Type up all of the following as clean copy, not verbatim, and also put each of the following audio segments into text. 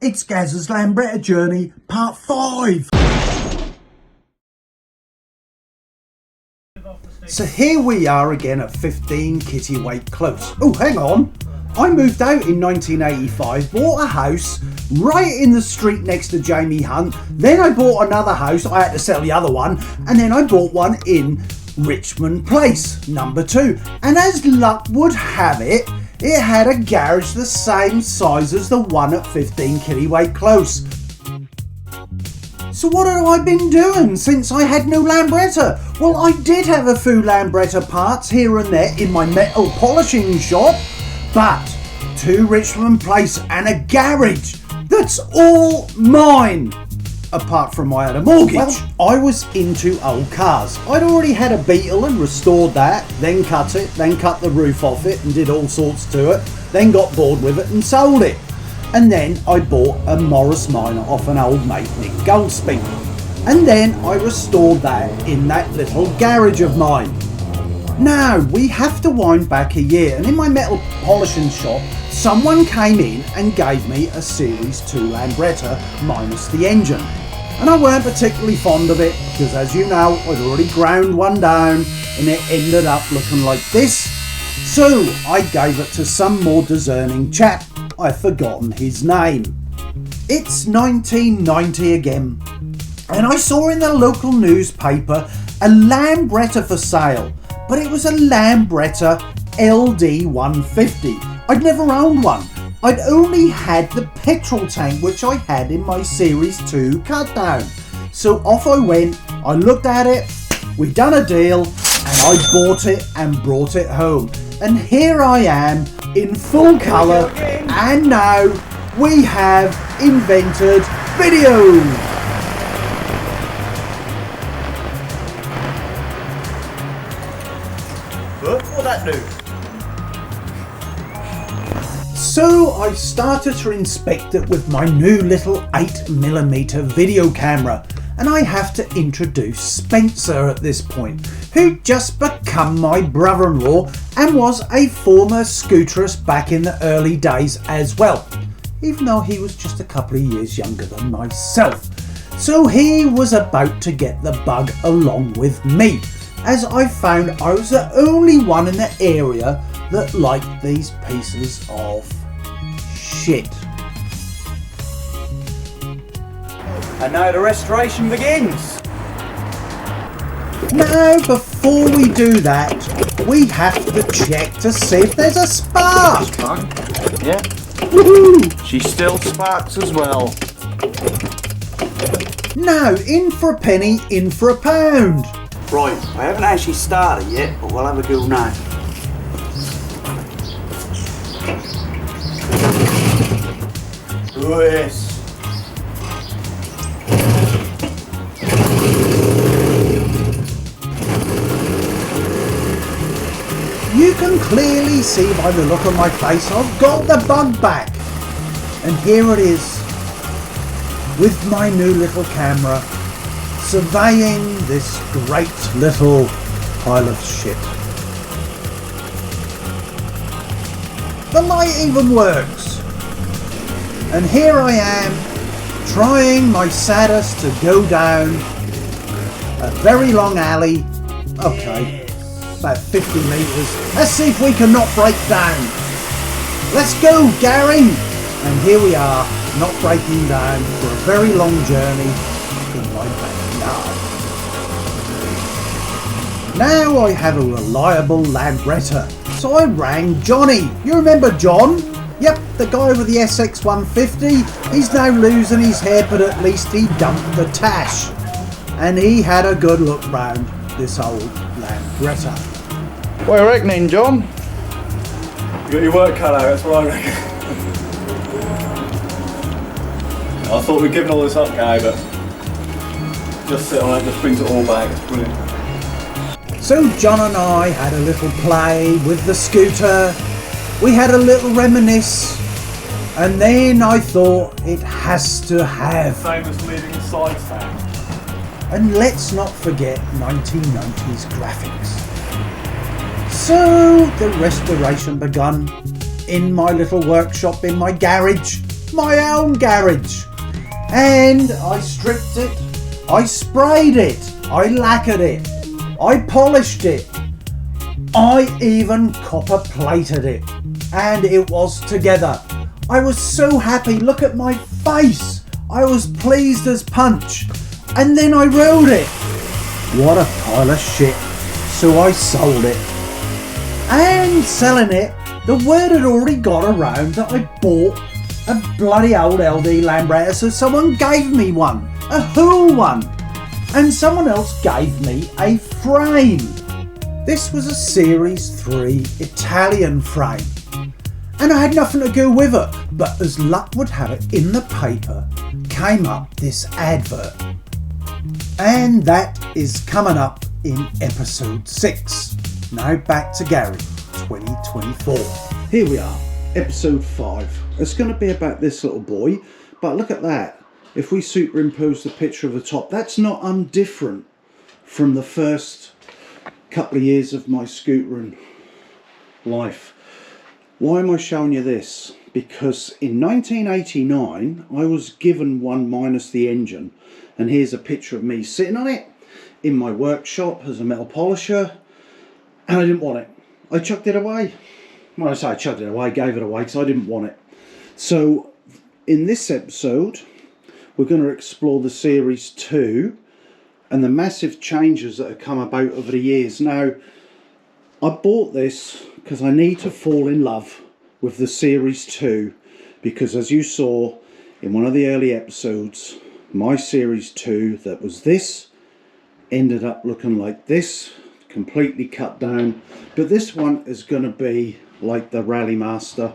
It's Gazzers Lambretta Journey, Part 5. So here we are again at 15 Kittiwake Close. Oh, hang on. I moved out in 1985, bought a house right in the street next to Jamie Hunt. Then I bought another house, I had to sell the other one. And then I bought one in Richmond Place, number 2. And as luck would have it, it had a garage the same size as the one at 15 Kittiwake Close. So what have I been doing since I had no Lambretta? Well, I did have a few Lambretta parts here and there in my metal polishing shop, but 2 Richmond Place and a garage, that's all mine. Apart from I had a mortgage. Well, I was into old cars. I'd already had a Beetle and restored that, then cut it, then cut the roof off it and did all sorts to it, then got bored with it and sold it. And then I bought a Morris Minor off an old mate, Nick Goldspeed. And then I restored that in that little garage of mine. Now, we have to wind back a year, and in my metal polishing shop, someone came in and gave me a Series 2 Lambretta minus the engine. And I weren't particularly fond of it, because as you know, I'd already ground one down, and it ended up looking like this. So, I gave it to some more discerning chap. I've forgotten his name. It's 1990 again, and I saw in the local newspaper a Lambretta for sale. But it was a Lambretta LD 150. I'd never owned one. I'd only had the petrol tank which I had in my Series 2 cut down. So off I went, I looked at it, we done a deal, and I bought it and brought it home. And here I am in full colour, and now we have invented video. What'd that do? So I started to inspect it with my new little 8mm video camera, and I have to introduce Spencer at this point, who'd just become my brother-in-law and was a former scooterist back in the early days as well, even though he was just a couple of years younger than myself. So he was about to get the bug along with me, as I found I was the only one in the area that liked these pieces of shit. And now the restoration begins. Now, before we do that, we have to check to see if there's a spark. Yeah. Woohoo! She still sparks as well. Now, in for a penny, in for a pound. Right, I haven't actually started yet, but we'll have a go now. Oh yes. You can clearly see by the look on my face I've got the bug back. And here it is, with my new little camera, surveying this great little pile of shit. The light even works. And here I am, trying my saddest to go down a very long alley. Okay, about 50 metres. Let's see if we can not break down. Let's go, Gary! And here we are, not breaking down for a very long journey in my backyard. Now I have a reliable Lambretta, so I rang Johnny. You remember John? Yep, the guy with the SX 150. He's now losing his hair, but at least he dumped the tash. And he had a good look round this old Lambretta. What are you reckoning, John? You got your work cut out, that's what I reckon. I thought we'd given all this up, Guy, but just sit on it, just brings it all back. It's brilliant. So John and I had a little play with the scooter. We had a little reminisce. And then I thought it has to have. Same as leaving the side stand. And let's not forget 1990s graphics. So the restoration begun in my little workshop in my garage. my own garage. And I stripped it, I sprayed it, I lacquered it, I polished it, I even copper plated it, and it was together. I was so happy, look at my face. I was pleased as punch. And then I rode it. What a pile of shit. So I sold it. And selling it, the word had already got around that I bought a bloody old LD Lambretta, so someone gave me one, a Hull one. And someone else gave me a frame. This was a Series 3 Italian frame. And I had nothing to go with it, but as luck would have it, in the paper came up this advert. And that is coming up in episode 6. Now back to Gary, 2024. Here we are, episode 5. It's going to be about this little boy, but look at that. If we superimpose the picture of the top, that's not undifferent from the first couple of years of my scootering life. Why am I showing you this? Because in 1989 I was given one minus the engine, and here's a picture of me sitting on it in my workshop as a metal polisher, and I didn't want it. I chucked it away. When I say I chucked it away, I gave it away because I didn't want it. So in this episode we're going to explore the Series 2 and the massive changes that have come about over the years. Now, I bought this because I need to fall in love with the Series 2, because as you saw in one of the early episodes, my Series 2 that was this ended up looking like this, completely cut down. But this one is going to be like the Rally Master.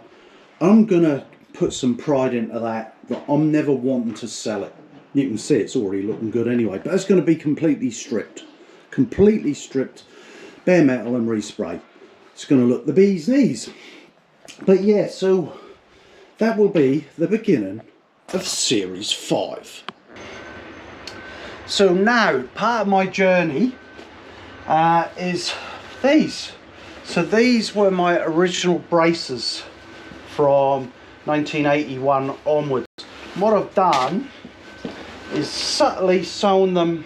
I'm going to put some pride into that I'm never wanting to sell it. You can see it's already looking good anyway, but it's going to be completely stripped, bare metal and respray. It's going to look the bee's knees. But yeah, so that will be the beginning of Series 5. So now, part of my journey is these. So these were my original braces from 1981 onwards. And what I've done is subtly sewn them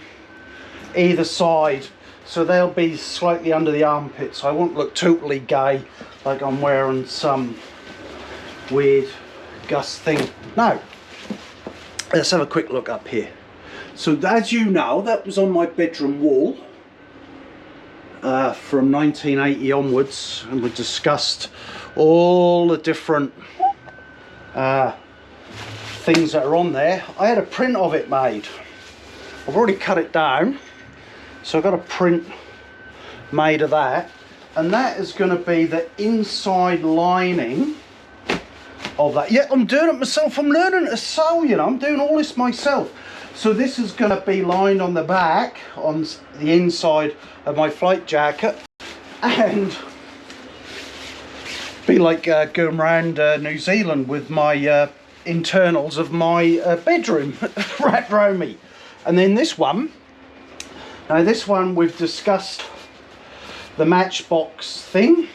either side, so they'll be slightly under the armpits. I won't look totally gay like I'm wearing some weird Gus thing. Now, let's have a quick look up here. So as you know, that was on my bedroom wall from 1980 onwards, and we discussed all the different things that are on there. I had a print of it made. I've already cut it down, so I've got a print made of that, and that is going to be the inside lining of that. Yeah, I'm doing it myself. I'm learning to sew, you know. I'm doing all this myself. So this is going to be lined on the back, on the inside of my flight jacket, and be like going around New Zealand with my internals of my bedroom wrapped around me. And then this one, now this one we've discussed the Matchbox thing.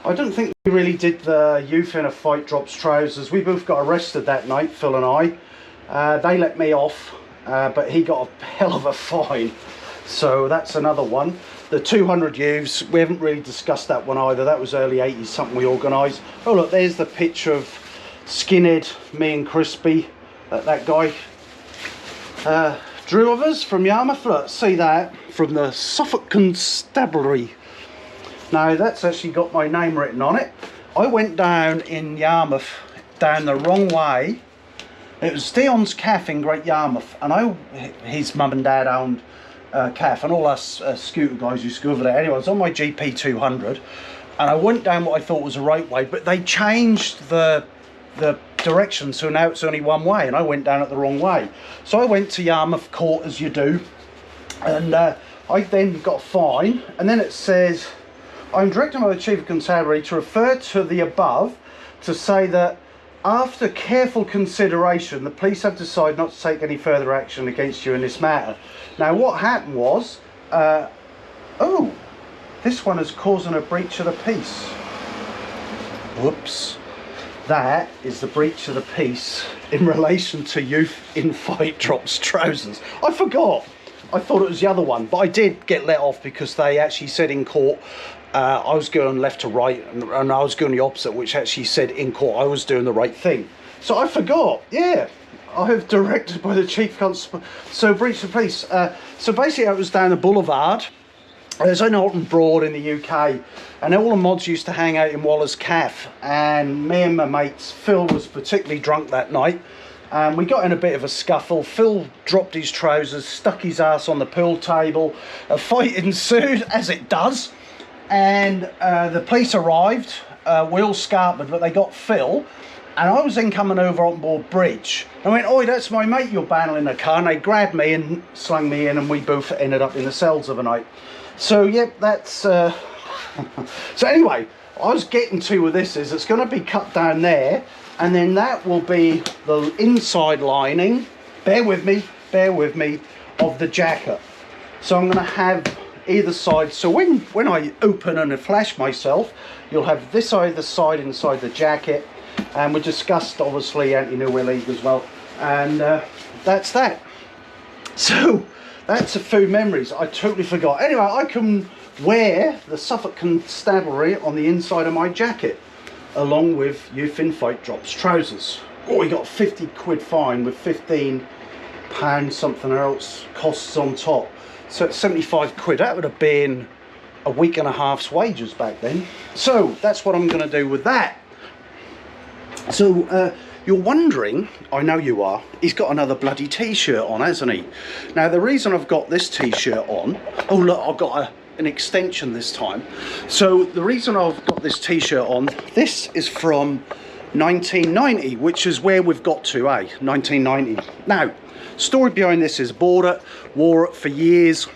I don't think we really did the Youth in a Fight drops trousers. We both got arrested that night, Phil and I. They let me off, but he got a hell of a fine. So that's another one. The 200 youths, we haven't really discussed that one either. That was early 80s, something we organised. Oh look, there's the picture of Skinhead, me and Crispy, that guy drew of us from Yarmouth. Look, see that, from the Suffolk Constabulary. Now that's actually got my name written on it. I went down in Yarmouth, down the wrong way. It was Dion's Caff in Great Yarmouth, and his mum and dad owned Caff, and all us scooter guys used to go over there. Anyway, I was on my GP 200, and I went down what I thought was the right way, but they changed the direction, so now it's only one way, and I went down it the wrong way. So I went to Yarmouth Court, as you do, and I then got a fine, and then it says, I'm directed by the Chief of Constabulary to refer to the above to say that after careful consideration, the police have decided not to take any further action against you in this matter. Now, what happened was, oh, this one is causing a breach of the peace. Whoops. That is the breach of the peace in relation to youth in fight drops trousers. I forgot. I thought it was the other one, but I did get let off because they actually said in court I was going left to right and I was going the opposite, which actually said in court I was doing the right thing. So I forgot, yeah. I have directed by the Chief Constable. So breach of peace. So basically I was down the boulevard. There's an Alton Broad in the UK, and all the mods used to hang out in Waller's Caff, and me and my mates, Phil was particularly drunk that night, and we got in a bit of a scuffle. Phil dropped his trousers, stuck his ass on the pool table, a fight ensued, as it does, and the police arrived. We all scarpered, but they got Phil, and I was then coming over Alton Broad Bridge. I went, "Oi, that's my mate you're battling in the car," and they grabbed me and slung me in, and we both ended up in the cells of a night. So yep, that's so anyway, I was getting to with this is it's going to be cut down there, and then that will be the inside lining, bear with me, of the jacket. So I'm going to have either side, so when I open and flash myself, you'll have this either side inside the jacket, and we discussed obviously anti-new league as well, and that's that. So that's a few memories. I totally forgot. Anyway, I can wear the Suffolk Constabulary on the inside of my jacket, along with Youth in Fight Drops trousers. Oh, we got a 50 quid fine with £15 something else costs on top. So it's 75 quid. That would have been a week and a half's wages back then. So that's what I'm going to do with that. So you're wondering, I know you are, he's got another bloody t-shirt on, hasn't he? Now the reason I've got this t-shirt on, oh look, I've got an extension this time. So the reason I've got this t-shirt on, this is from 1990, which is where we've got to, 1990. Now, story behind this is bought it, wore it for years,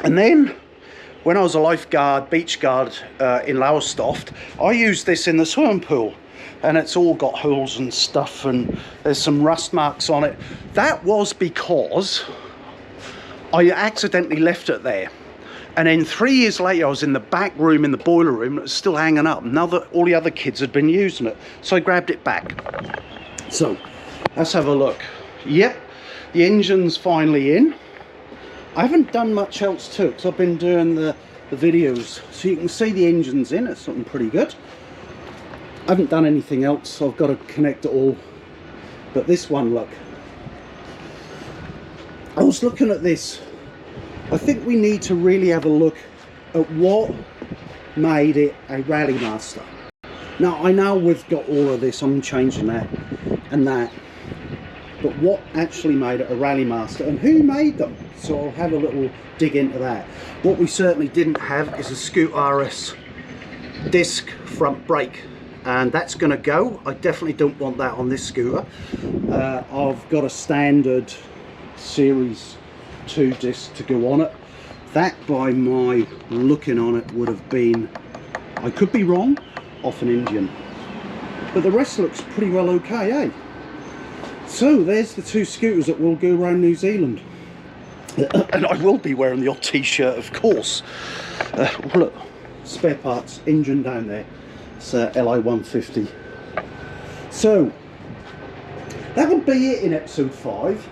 and then when I was a lifeguard, beach guard in Lowestoft, I used this in the swimming pool. And it's all got holes and stuff, and there's some rust marks on it. That was because I accidentally left it there, and then 3 years later I was in the back room in the boiler room, it was still hanging up. Now that all the other kids had been using it, so I grabbed it back. So let's have a look. Yep, the engine's finally in. I haven't done much else to it because I've been doing the videos, so you can see the engine's in. It's something pretty good. I haven't done anything else, so I've got to connect it all. But this one, look. I was looking at this. I think we need to really have a look at what made it a Rally Master. Now, I know we've got all of this, I'm changing that and that. But what actually made it a Rally Master and who made them? So I'll have a little dig into that. What we certainly didn't have is a Scoot RS disc front brake. And that's going to go. I definitely don't want that on this scooter. I've got a standard Series 2 disc to go on it. That, by my looking on it, would have been, I could be wrong, off an Indian. But the rest looks pretty well okay, eh? So there's the two scooters that will go around New Zealand. And I will be wearing the odd t-shirt, of course. Look, spare parts, engine down there. It's LI 150. So that would be it in episode 5.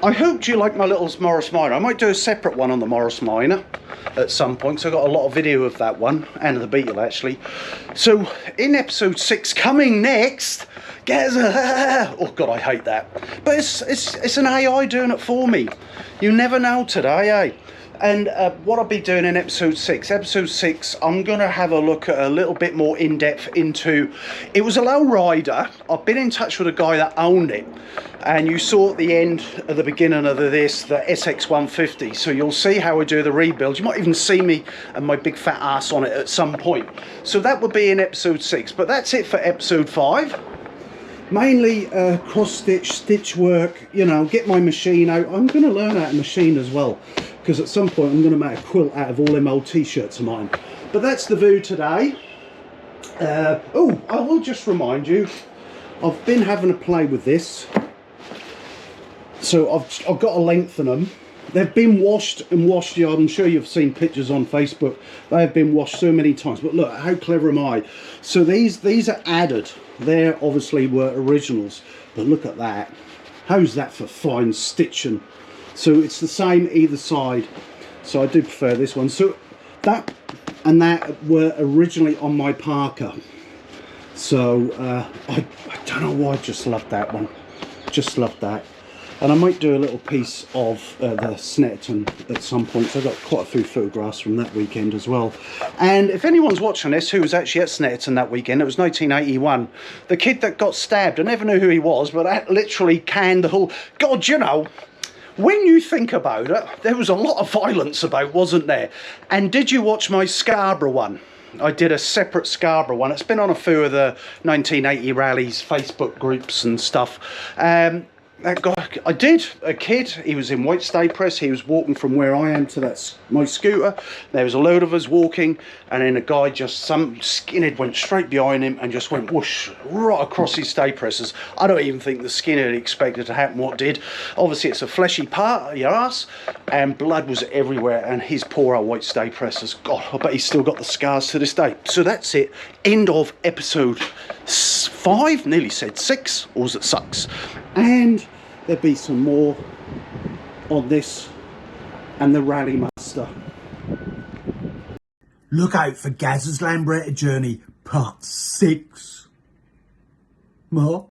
I hope you like my little Morris Minor. I might do a separate one on the Morris Minor at some point, so I've got a lot of video of that one and the Beetle actually. So in episode 6 coming next, oh god, I hate that, but it's an AI doing it for me. You never know today, eh? And what I'll be doing in episode 6, I'm going to have a look at a little bit more in-depth into, it was a low rider. I've been in touch with a guy that owned it, and you saw at the end, at the beginning of the SX 150, so you'll see how I do the rebuild. You might even see me and my big fat ass on it at some point. So that will be in episode 6, but that's it for episode 5. Mainly cross-stitch, stitch work, you know, get my machine out. I'm going to learn how to machine as well, because at some point I'm going to make a quilt out of all them old t-shirts of mine. But that's the view today. Oh, I will just remind you, I've been having a play with this. So I've got to lengthen them, They've been washed and washed. Yeah, I'm sure you've seen pictures on Facebook. They have been washed so many times. But look, how clever am I? So these are added. They obviously were originals. But look at that. How's that for fine stitching? So it's the same either side. So I do prefer this one. So that and that were originally on my Parker. So I don't know why, I just love that one. Just love that. And I might do a little piece of the Snetterton at some point. So I've got quite a few photographs from that weekend as well. And if anyone's watching this who was actually at Snetterton that weekend, it was 1981. The kid that got stabbed, I never knew who he was, but that literally canned the whole... God, you know, when you think about it, there was a lot of violence about, wasn't there? And did you watch my Scarborough one? I did a separate Scarborough one. It's been on a few of the 1980 rallies, Facebook groups and stuff. That guy, I did, a kid, he was in white stay press, he was walking from where I am to my scooter. There was a load of us walking, and then a guy some skinhead went straight behind him and just went whoosh, right across his stay presses. I don't even think the skinhead expected to happen what did. Obviously it's a fleshy part of your ass, and blood was everywhere, and his poor old white stay presses, God, I bet he's still got the scars to this day. So that's it, end of episode 5, nearly said 6, or was it 6? And there'll be some more on this and the Rally Master. Look out for Gazzers Lambretta Journey Part 6. More?